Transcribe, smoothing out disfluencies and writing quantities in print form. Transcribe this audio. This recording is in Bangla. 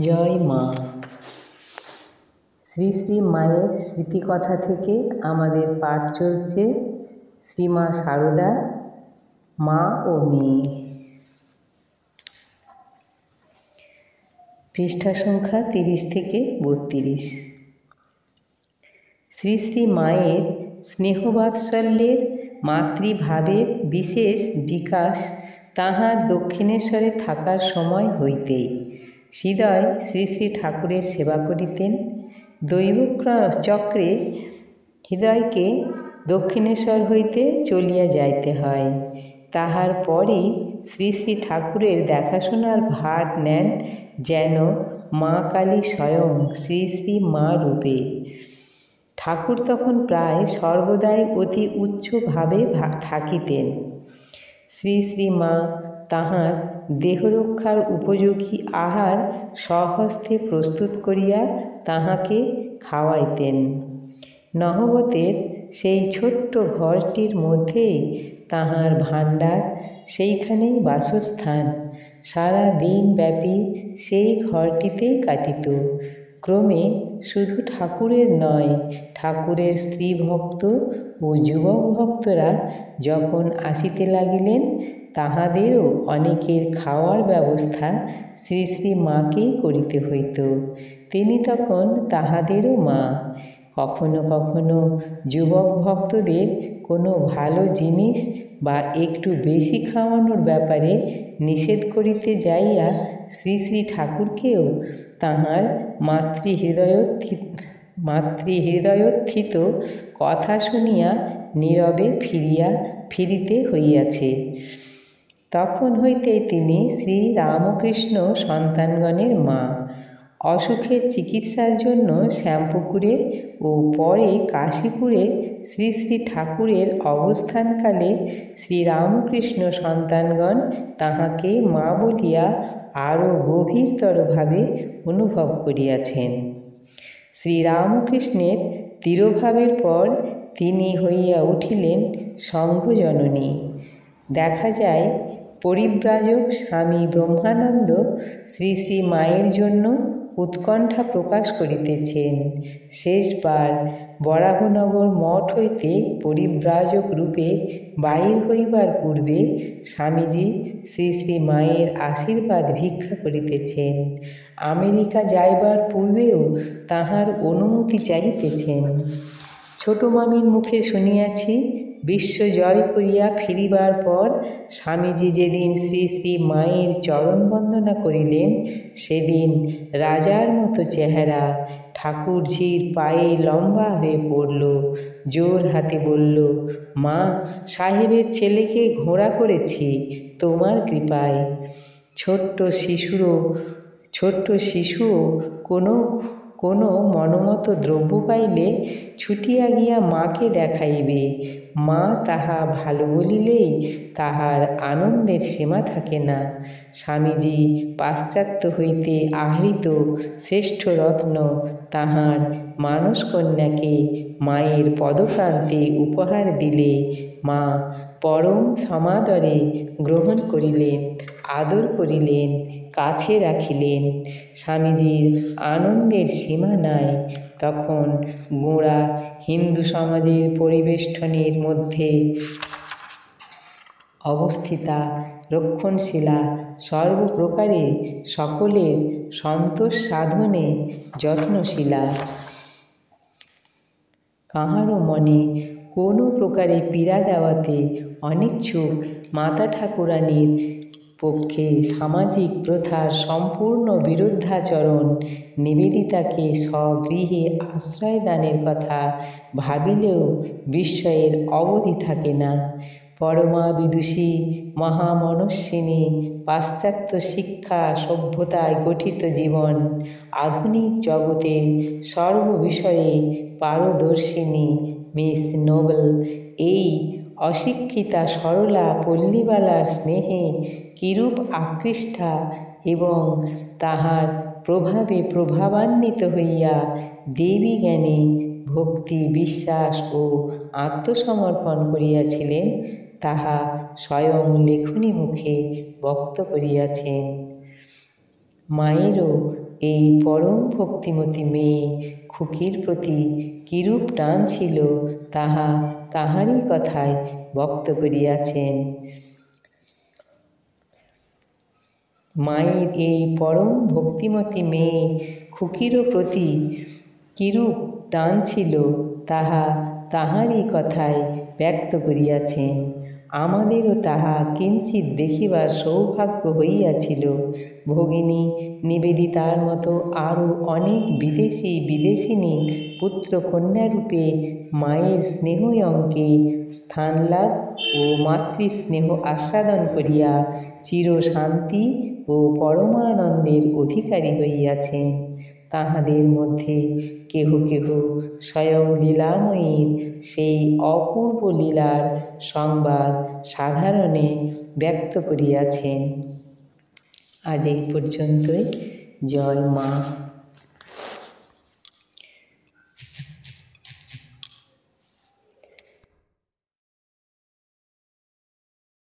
জয় মা। শ্রী শ্রী মায়ের স্মৃতিকথা থেকে আমাদের পাঠ চলছে শ্রীমা সারদা, মা ও মেয়ে। পৃষ্ঠা সংখ্যা 30 থেকে 32। শ্রী শ্রী মায়ের স্নেহবাৎসল্যের মাতৃভাবের বিশেষ বিকাশ তাঁহার দক্ষিণেশ্বরে থাকার সময় হইতেই হৃদয় শ্রী শ্রী ঠাকুরের সেবা করিতেন। দৈব চক্রে হৃদয়কে দক্ষিণেশ্বর হইতে চলিয়া যাইতে হয়। তাহার পরই শ্রী শ্রী ঠাকুরের দেখাশোনার ভার নেন যেন মা কালী স্বয়ং শ্রী শ্রী মা রূপে। ঠাকুর তখন প্রায় সর্বদাই অতি উচ্চভাবে থাকিতেন। শ্রী শ্রী মা তাহার দেহরক্ষার উপযোগী আহার স্বহস্তে প্রস্তুত করিয়া তাহাকে খাওয়াইতেন। নহবতের সেই ছোট্ট ঘরটির মধ্যেই তাহার ভাণ্ডার, সেইখানেই বাসস্থান। সারা দিন ব্যাপী সেই ঘরটিতেই কাটিত। ক্রমে শুধু ঠাকুরের নয়, ঠাকুরের স্ত্রী ভক্ত ও যুবক ভক্তরা যখন আসিতে লাগিলেন, তাহাদেরও অনেকের খাওয়ার ব্যবস্থা শ্রী শ্রী মাকেই করিতে হইত। তিনি তখন তাহাদেরও মা। কখনো কখনো যুবক ভক্তদের কোনো ভালো জিনিস বা একটু বেশি খাওয়ানোর ব্যাপারে নিষেধ করিতে যাইয়া শ্রী শ্রী ঠাকুরকেও তাঁহার মাতৃহৃদয়োত্থিত কথা শুনিয়া নীরবে ফিরিতে হইয়াছে। তখন হইতেই তিনি শ্রী রামকৃষ্ণ সন্তানগণের মা। অসুখের চিকিৎসার জন্য শ্যামপুকুরে ও পরে কাশীপুরে শ্রী শ্রী ঠাকুরের অবস্থানকালে শ্রীরামকৃষ্ণ সন্তানগণ তাহাকে মা বলিয়া আরও গভীরতরভাবে অনুভব করিয়াছেন। শ্রীরামকৃষ্ণের তিরোভাবের পর তিনি হইয়া উঠিলেন সংঘজননী। দেখা যায়, পরিব্রাজক স্বামী ব্রহ্মানন্দ শ্রী শ্রী মায়ের জন্য উৎকণ্ঠা প্রকাশ করিতেছেন। শেষবার বরাহনগর মঠ হইতে পরিব্রাজক রূপে বাহির হইবার পূর্বে স্বামীজি শ্রী শ্রী মায়ের আশীর্বাদ ভিক্ষা করিতেছেন। আমেরিকা যাইবার পূর্বেও তাহার অনুমতি চাহিতেছেন। ছোট মামির মুখে শুনিয়াছি, বিশ্ব জয় করিয়া ফিরিবার পর স্বামীজি যেদিন শ্রী শ্রী মায়ের চরণ বন্দনা করিলেন, সেদিন রাজার মতো চেহারা। ঠাকুরঝির পায়ে লম্বা হয়ে পড়ল, জোর হাতে বলল, মা, সাহেবের ছেলেকে ঘোড়া করেছি তোমার কৃপায়। ছোট্ট শিশুও কোনো মনমত দ্রব্য পাইলে ছুটিয়া গিয়া মাকে দেখাইবে। মা তাহা ভালো বলিলেই তাহার আনন্দের সীমা থাকে না। স্বামীজি পাশ্চাত্য হইতে আহৃত শ্রেষ্ঠ রত্ন তাহার মানসকন্যাকে মায়ের পদপ্রান্তে উপহার দিলে মা পরম সমাদরে গ্রহণ করিলেন, আদর করিলেন, কাছে রাখিলেন। স্বামীজির আনন্দের সীমা নাই। তখন গোঁড়া হিন্দু সমাজের পরিবেষ্টনের মধ্যে অবস্থিতা, রক্ষণশীলা, সর্বপ্রকারে সকলের সন্তোষ সাধনে যত্নশীলা, কাহারও মনে কোনো প্রকারে পীড়া দেওয়াতে অনিচ্ছুক মাতা ঠাকুরানীর পক্ষে সামাজিক প্রথার সম্পূর্ণ বিরুদ্ধাচরণ। নিবেদিতাকে স্বগৃহে আশ্রয়দানের কথা ভাবিলেও বিস্ময়ের অবধি থাকে না। পরমা বিদুষী, মহামনস্বিনী, পাশ্চাত্য শিক্ষা সভ্যতায় গঠিত জীবন, আধুনিক জগতের সর্ববিষয়ে পারদর্শিনী মিস নোবেল এই অশিক্ষিতা সরলা পল্লীবালার স্নেহে কিরূপ আকৃষ্টা এবং তাহার প্রভাবে প্রভাবান্বিত হইয়া দেবী জ্ঞানে ভক্তি, বিশ্বাস ও আত্মসমর্পণ করিয়াছিলেন, তাহা স্বয়ং লেখনী মুখে ব্যক্ত করিয়াছেন। মায়েরও এই পরম ভক্তিমতী মেয়ে খুকির প্রতি কিরূপ টান ছিল তাহা তাহারই কথায় ব্যক্ত করিয়াছেন। মায়ের এই পরম ভক্তিমতী মেয়ে খুকিরও প্রতি কিরূপ টান ছিল তাহা তাহারই কথায় ব্যক্ত করিয়াছেন। আমাদেরও তাহা কিঞ্চিৎ দেখিবার সৌভাগ্য হইয়াছিল। ভগিনী নিবেদিতার মতো আরও অনেক বিদেশিনী পুত্রকন্যারূপে মায়ের স্নেহয়ঙ্কে স্থানলাভ ও মাতৃস্নেহ আস্বাদন করিয়া চিরশান্তি ও পরমানন্দের অধিকারী হইয়াছেন। তাহাদের মধ্যে কেহ কেহ স্বয়ং লীলাময়ীর সেই অপূর্ব লীলার সংবাদ সাধারণে ব্যক্ত করিয়াছেন। আজ এই পর্যন্তই। জয় মা।